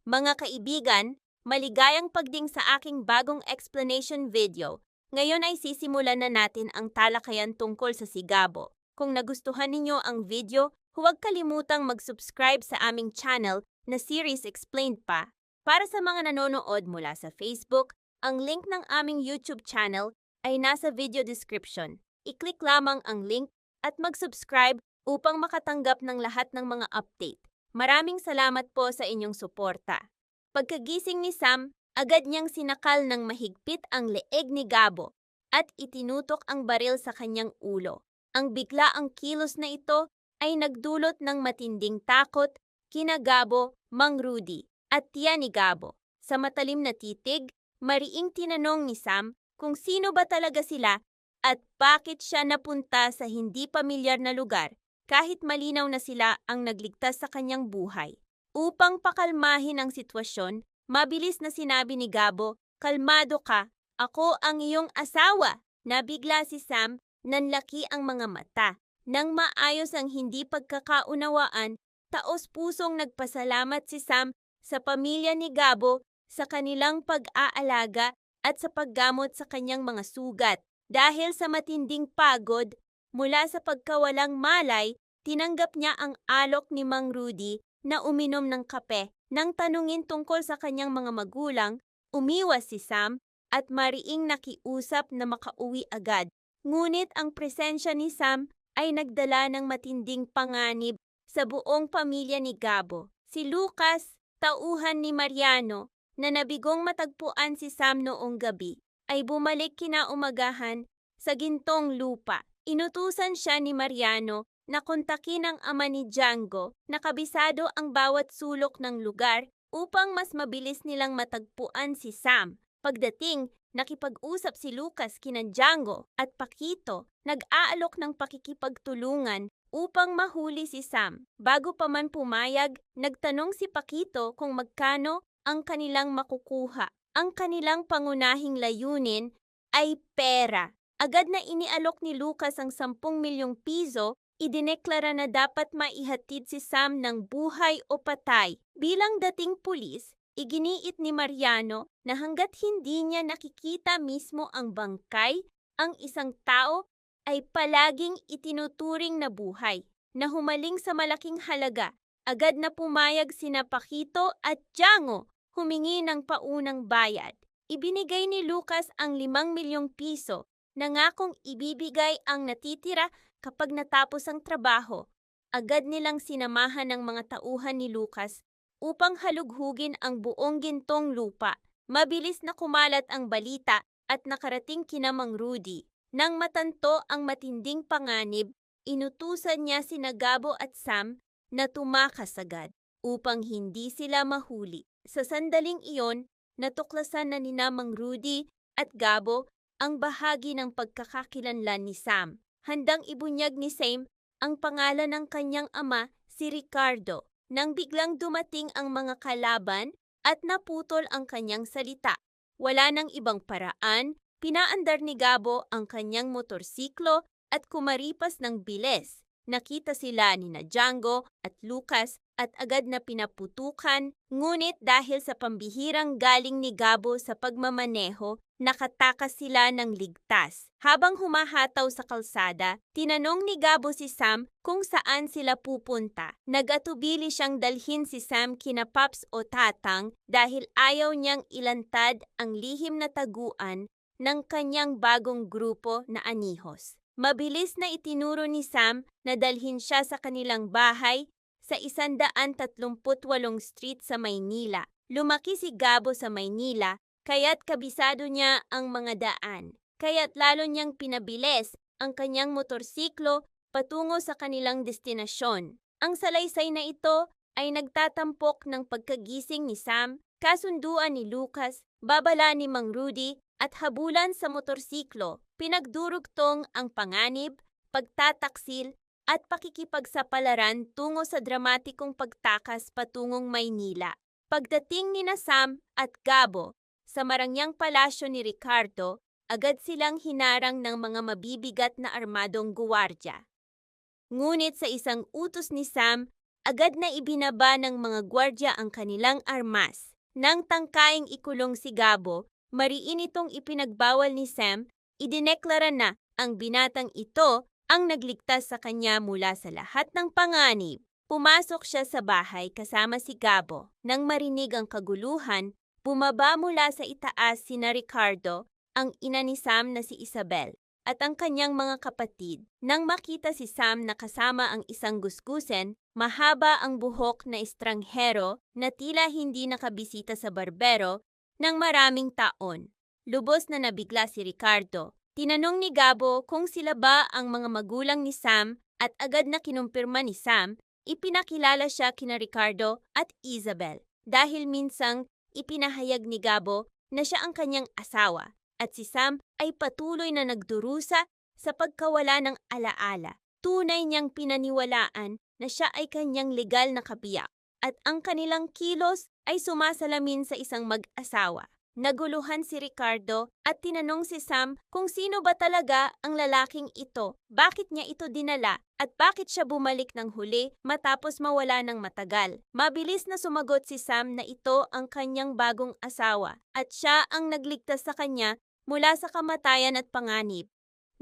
Mga kaibigan, maligayang pagding sa aking bagong explanation video. Ngayon ay sisimulan na natin ang talakayan tungkol sa sigabo. Kung nagustuhan ninyo ang video, huwag kalimutang mag-subscribe sa aming channel na Series Explained pa. Para sa mga nanonood mula sa Facebook, ang link ng aming YouTube channel ay nasa video description. I-click lamang ang link at mag-subscribe upang makatanggap ng lahat ng mga update. Maraming salamat po sa inyong suporta. Pagkagising ni Sam, agad niyang sinakal ng mahigpit ang leeg ni Gabo at itinutok ang baril sa kanyang ulo. Ang biglaang kilos na ito ay nagdulot ng matinding takot kina Gabo, Mang Rudy at tiya ni Gabo. Sa matalim na titig, mariing tinanong ni Sam kung sino ba talaga sila at bakit siya napunta sa hindi pamilyar na lugar kahit malinaw na sila ang nagligtas sa kanyang buhay. Upang pakalmahin ang sitwasyon, mabilis na sinabi ni Gabo, "Kalmado ka, ako ang iyong asawa." Nabigla si Sam, nanlaki ang mga mata. Nang maayos ang hindi pagkakaunawaan, taos-pusong nagpasalamat si Sam sa pamilya ni Gabo sa kanilang pag-aalaga at sa paggamot sa kanyang mga sugat. Dahil sa matinding pagod, mula sa pagkawalang malay, tinanggap niya ang alok ni Mang Rudy na uminom ng kape. Nang tanungin tungkol sa kanyang mga magulang, umiwas si Sam at mariing nakiusap na makauwi agad. Ngunit ang presensya ni Sam ay nagdala ng matinding panganib sa buong pamilya ni Gabo. Si Lucas, tauhan ni Mariano, na nabigong matagpuan si Sam noong gabi, ay bumalik kinaumagahan sa gintong lupa. Inutusan siya ni Mariano na kontakin ang ama ni Django na kabisado ang bawat sulok ng lugar upang mas mabilis nilang matagpuan si Sam. Pagdating, nakipag-usap si Lucas kina Django at Paquito, nag-aalok ng pakikipagtulungan upang mahuli si Sam. Bago pa man pumayag, nagtanong si Paquito kung magkano ang kanilang makukuha. Ang kanilang pangunahing layunin ay pera. Agad na inialok ni Lucas ang 10 milyong piso, idineklara na dapat maihatid si Sam ng buhay o patay. Bilang dating pulis, iginiit ni Mariano na hanggat hindi niya nakikita mismo ang bangkay, ang isang tao ay palaging itinuturing na buhay. Na humaling sa malaking halaga, agad na pumayag sina Paquito at Django humingi ng paunang bayad. Ibinigay ni Lucas ang 5 milyong piso, nangakong ibibigay ang natitira kapag natapos ang trabaho. Agad nilang sinamahan ng mga tauhan ni Lucas upang halughugin ang buong gintong lupa. Mabilis na kumalat ang balita at nakarating kina Mang Rudy. Nang matanto ang matinding panganib, inutusan niya sina Gabo at Sam na tumakas agad upang hindi sila mahuli. Sa sandaling iyon, natuklasan na nina Mang Rudy at Gabo ang bahagi ng pagkakakilanlan ni Sam. Handang ibunyag ni Sam ang pangalan ng kanyang ama, si Ricardo, nang biglang dumating ang mga kalaban at naputol ang kanyang salita. Wala nang ibang paraan, pinaandar ni Gabo ang kanyang motorsiklo at kumaripas ng bilis. Nakita sila ni Django at Lucas at agad na pinaputukan, ngunit dahil sa pambihirang galing ni Gabo sa pagmamaneho, nakatakas sila ng ligtas. Habang humahataw sa kalsada, tinanong ni Gabo si Sam kung saan sila pupunta. Nag-atubili siyang dalhin si Sam kina Paps o Tatang dahil ayaw niyang ilantad ang lihim na taguan ng kanyang bagong grupo na anihos. Mabilis na itinuro ni Sam na dalhin siya sa kanilang bahay sa 138 Street sa Maynila. Lumaki si Gabo sa Maynila, kaya't kabisado niya ang mga daan. Kaya't lalo niyang pinabilis ang kanyang motorsiklo patungo sa kanilang destinasyon. Ang salaysay na ito ay nagtatampok ng pagkagising ni Sam, kasunduan ni Lucas, babala ni Mang Rudy at habulan sa motorsiklo. Pinagdurugtong ang panganib, pagtataksil at pakikipagsapalaran tungo sa dramatikong pagtakas patungong Maynila. Pagdating ni Sam at Gabo sa marangyang palasyo ni Ricardo, agad silang hinarang ng mga mabibigat na armadong guwardya. Ngunit sa isang utos ni Sam, Agad na ibinaba ng mga gwardya ang kanilang armas. Nang tangkaing ikulong si Gabo, mariin itong ipinagbawal ni Sam, idineklara na ang binatang ito ang nagligtas sa kanya mula sa lahat ng panganib. Pumasok siya sa bahay kasama si Gabo. Nang marinig ang kaguluhan, bumaba mula sa itaas sina Ricardo, ang ina ni Sam na si Isabel, at ang kanyang mga kapatid. Nang makita si Sam na kasama ang isang gusgusen, mahaba ang buhok na estranghero na tila hindi nakabisita sa barbero ng maraming taon. Lubos na nabigla si Ricardo. Tinanong ni Gabo kung sila ba ang mga magulang ni Sam at agad na kinumpirma ni Sam, ipinakilala siya kina Ricardo at Isabel. Dahil minsang ipinahayag ni Gabo na siya ang kanyang asawa at si Sam ay patuloy na nagdurusa sa pagkawala ng alaala. Tunay niyang pinaniwalaan na siya ay kanyang legal na kabiyak at ang kanilang kilos ay sumasalamin sa isang mag-asawa. Naguluhan si Ricardo at tinanong si Sam kung sino ba talaga ang lalaking ito, bakit niya ito dinala at bakit siya bumalik ng huli matapos mawala ng matagal. Mabilis na sumagot si Sam na ito ang kanyang bagong asawa at siya ang nagligtas sa kanya mula sa kamatayan at panganib.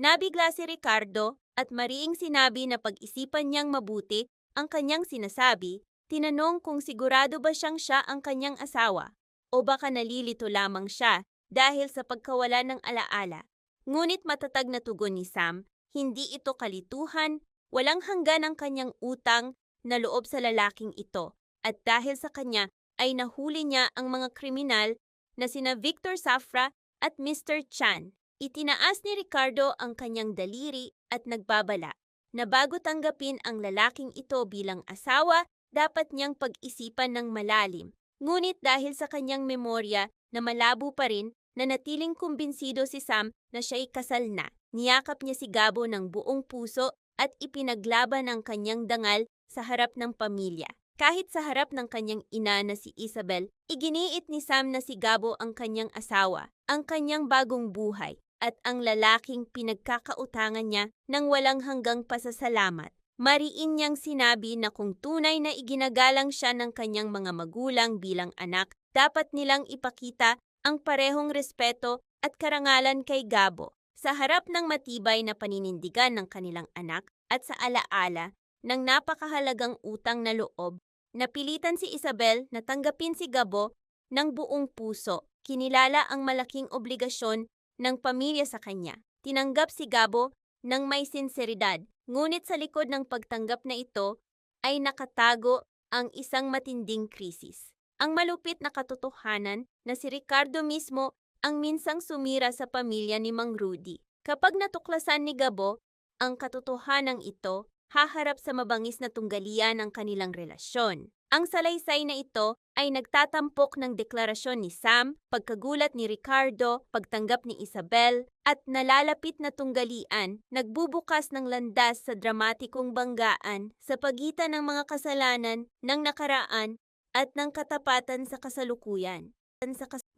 Nabigla si Ricardo at mariing sinabi na pag-isipan niyang mabuti ang kanyang sinasabi, tinanong kung sigurado ba siya ang kanyang asawa o baka nalilito lamang siya dahil sa pagkawala ng alaala. Ngunit matatag na tugon ni Sam, hindi ito kalituhan, walang hanggan ang kanyang utang na loob sa lalaking ito at dahil sa kanya ay nahuli niya ang mga kriminal na sina Victor Safra at Mr. Chan. Itinaas ni Ricardo ang kanyang daliri at nagbabala na bago tanggapin ang lalaking ito bilang asawa, dapat niyang pag-isipan ng malalim. Ngunit dahil sa kanyang memorya na malabo pa rin, nanatiling kumbinsido si Sam na siya'y kasal na. Niyakap niya si Gabo ng buong puso at ipinaglaban ang kanyang dangal sa harap ng pamilya. Kahit sa harap ng kanyang ina na si Isabel, iginiit ni Sam na si Gabo ang kanyang asawa, ang kanyang bagong buhay, at ang lalaking pinagkakautangan niya ng walang hanggang pasasalamat. Mariin niyang sinabi na kung tunay na iginagalang siya ng kanyang mga magulang bilang anak, dapat nilang ipakita ang parehong respeto at karangalan kay Gabo. Sa harap ng matibay na paninindigan ng kanilang anak at sa alaala ng napakahalagang utang na loob, napilitan si Isabel na tanggapin si Gabo ng buong puso. Kinilala ang malaking obligasyon ng pamilya sa kanya. Tinanggap si Gabo ng may sinseridad, ngunit sa likod ng pagtanggap na ito ay nakatago ang isang matinding krisis. Ang malupit na katotohanan na si Ricardo mismo ang minsang sumira sa pamilya ni Mang Rudy. Kapag natuklasan ni Gabo ang katotohanan ito, haharap sa mabangis na tunggalian ang kanilang relasyon. Ang salaysay na ito ay nagtatampok ng deklarasyon ni Sam, pagkagulat ni Ricardo, pagtanggap ni Isabel, at nalalapit na tunggalian, nagbubukas ng landas sa dramatikong banggaan sa pagitan ng mga kasalanan ng nakaraan at ng katapatan sa kasalukuyan.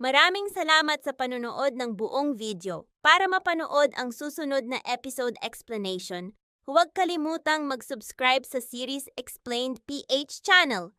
Maraming salamat sa panonood ng buong video. Para mapanood ang susunod na episode explanation, huwag kalimutang mag-subscribe sa Series Explained PH channel.